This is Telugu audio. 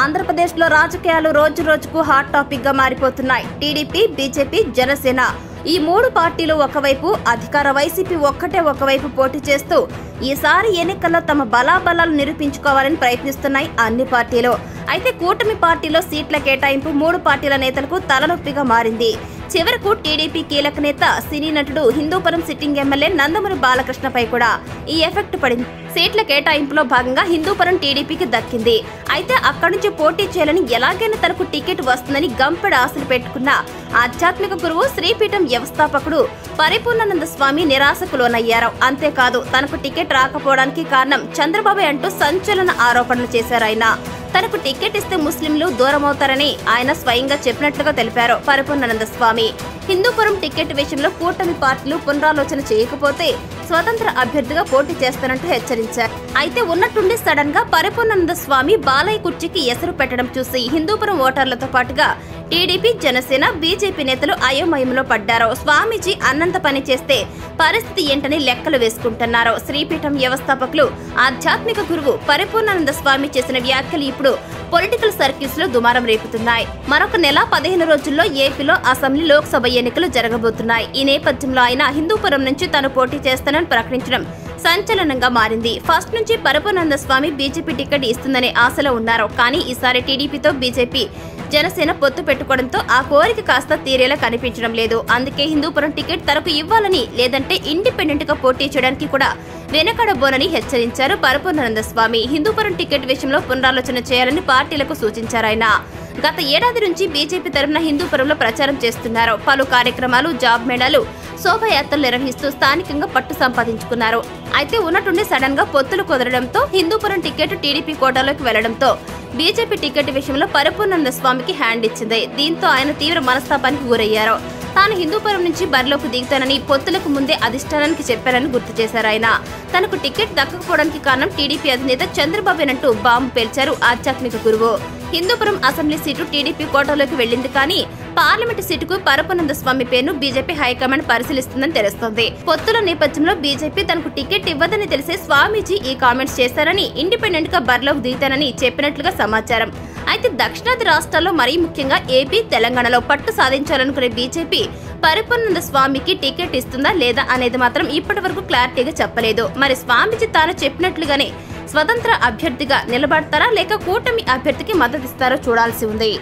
ఆంధ్రప్రదేశ్లో రాజకీయాలు రోజు రోజుకు హాట్ టాపిక్ గా మారిపోతున్నాయి. టీడీపీ, బీజేపీ, జనసేన ఈ మూడు పార్టీలు ఒకవైపు, అధికార వైసీపీ ఒకవైపు పోటీ చేస్తూ ఈసారి ఎన్నికల్లో తమ బలాబలాలు నిరూపించుకోవాలని ప్రయత్నిస్తున్నాయి అన్ని పార్టీలు. అయితే కూటమి పార్టీలో సీట్ల కేటాయింపు మూడు పార్టీల నేతలకు తలనొప్పిగా మారింది. చివరకు టీడీపీ కీలక నేత, సినీ నటుడు, హిందూపురం సిట్టింగ్ ఎమ్మెల్యే నందమూరి బాలకృష్ణపై కూడా ఈ ఎఫెక్ట్ పడింది. సీట్ల కేటాయింపులో భాగంగా హిందూపురం టీడీపీకి దక్కింది. అయితే అక్కడి నుంచి పోటీ చేయాలని, ఎలాగైనా తనకు టికెట్ వస్తుందని గంపెడ ఆశలు పెట్టుకున్న ఆధ్యాత్మిక గురువు, శ్రీపీఠం వ్యవస్థాపకుడు పరిపూర్ణానంద స్వామి నిరాశకు లోనయ్యారు. అంతేకాదు, తనకు టికెట్ రాకపోవడానికి కారణం చంద్రబాబు అంటూ సంచలన ఆరోపణలు చేశారు. ఆయన తనకు టికెట్ ఇస్తే ముస్లింలు దూరమవుతారని ఆయన స్వయంగా చెప్పినట్లుగా తెలిపారు పరిపూర్ణానంద స్వామి. హిందూపురం టికెట్ విషయంలో కూటమి పార్టీలు పునరాలోచన చేయకపోతే స్వతంత్ర అభ్యర్థిగా పోటీ చేస్తానంటూ హెచ్చరించారు. అయితే ఉన్నట్టుండి సడన్ గా పరిపూర్ణానంద స్వామి బాలయ్య కుర్చీకి ఎసరు పెట్టడం చూసి హిందూపురం ఓటర్లతో పాటుగా టీడీపీ, జనసేన, బీజేపీ నేతలు అయోమయంలో పడ్డారు. స్వామీజీ అన్నంత పని చేస్తే పరిస్థితి ఏంటని లెక్కలు వేసుకుంటున్నారు. శ్రీపీఠం వ్యవస్థాపకులు, ఆధ్యాత్మిక గురువు పరిపూర్ణానంద స్వామి చేసిన వ్యాఖ్యలు ఇప్పుడు పొలిటికల్ సర్కిల్స్ లో దుమారం రేపుతున్నాయి. మరొక నెల 15 రోజుల్లో ఏపీలో అసెంబ్లీ, లోక్సభ ఎన్నికలు జరగబోతున్నాయి. ఈ నేపథ్యంలో ఆయన హిందూపురం నుంచి తాను పోటీ చేస్తానని ప్రకటించడం సంచలనంగా మారింది. ఫస్ట్ నుంచి పరిపూర్ణానంద స్వామి బీజేపీ టికెట్ ఇస్తుందనే ఆశలో ఉన్నారు. కానీ ఈసారి టీడీపీతో బీజేపీ, జనసేన పొత్తు పెట్టుకోవడంతో ఆ కోరిక కాస్త తీరేలా కనిపించడం లేదు. అందుకే హిందూపురం టికెట్ తనకు ఇవ్వాలని, లేదంటే ఇండిపెండెంట్ గా పోటీ చేయడానికి కూడా వెనకడబోనని హెచ్చరించారు పరిపూర్ణానంద స్వామి. హిందూపురం టికెట్ విషయంలో పునరాలోచన చేయాలని పార్టీలకు సూచించారు ఆయన. గత ఏడాది నుంచి బీజేపీ తరఫున హిందూపురంలో ప్రచారం చేస్తున్నారు. పలు కార్యక్రమాలు, జాబ్ మేళాలు, శోభయాత్రలు నిర్వహిస్తూ స్థానికంగా పట్టు సంపాదించుకున్నారు. అయితే ఉన్నట్టుండి సడన్ గా పొత్తులు కుదరడంతో హిందూపురం టికెట్ టీడీపీ కోటాలోకి వెళ్లడంతో బీజేపీ టికెట్ విషయంలో పరిపూర్ణానంద స్వామికి హ్యాండ్ ఇచ్చింది. దీంతో ఆయన తీవ్ర మనస్తాపానికి గురయ్యారు. తాను హిందూపురం నుంచి బరిలోకి దిగుతానని పొత్తులకు ముందే అధిష్టానానికి చెప్పారని గుర్తు చేశారు ఆయన. తనకు టికెట్ దక్కకపోవడానికి కారణం టీడీపీ అధినేత చంద్రబాబేనంటూ బాంబు పేల్చారు ఆధ్యాత్మిక గురువు. హిందూపురం అసెంబ్లీ సీటు టీడీపీ కోటాలోకి వెళ్లింది, కానీ పార్లమెంటు సీటుకు పరిపూర్ణానంద స్వామి పేరును బీజేపీ హైకమాండ్ పరిశీలిస్తుందని తెలుస్తోంది. పొత్తుల నేపథ్యంలో బీజేపీ తనకు టికెట్ ఇవ్వదని తెలిసే స్వామీజీ ఈ కామెంట్స్ చేశారని, ఇండిపెండెంట్ గా బరిలోకి దిగుతానని చెప్పినట్లుగా సమాచారం. అయితే దక్షిణాది రాష్ట్రాల్లో, మరీ ముఖ్యంగా ఏపీ, తెలంగాణలో పట్టు సాధించాలనుకునే బీజేపీ పరిపూర్ణానంద స్వామికి టికెట్ ఇస్తుందా లేదా అనేది మాత్రం ఇప్పటి వరకు క్లారిటీగా చెప్పలేదు. మరి స్వామీజీ తాను చెప్పినట్లుగానే స్వతంత్ర అభ్యర్థిగా నిలబడతారా, లేక కూటమి అభ్యర్థికి మద్దతిస్తారో చూడాల్సి ఉంది.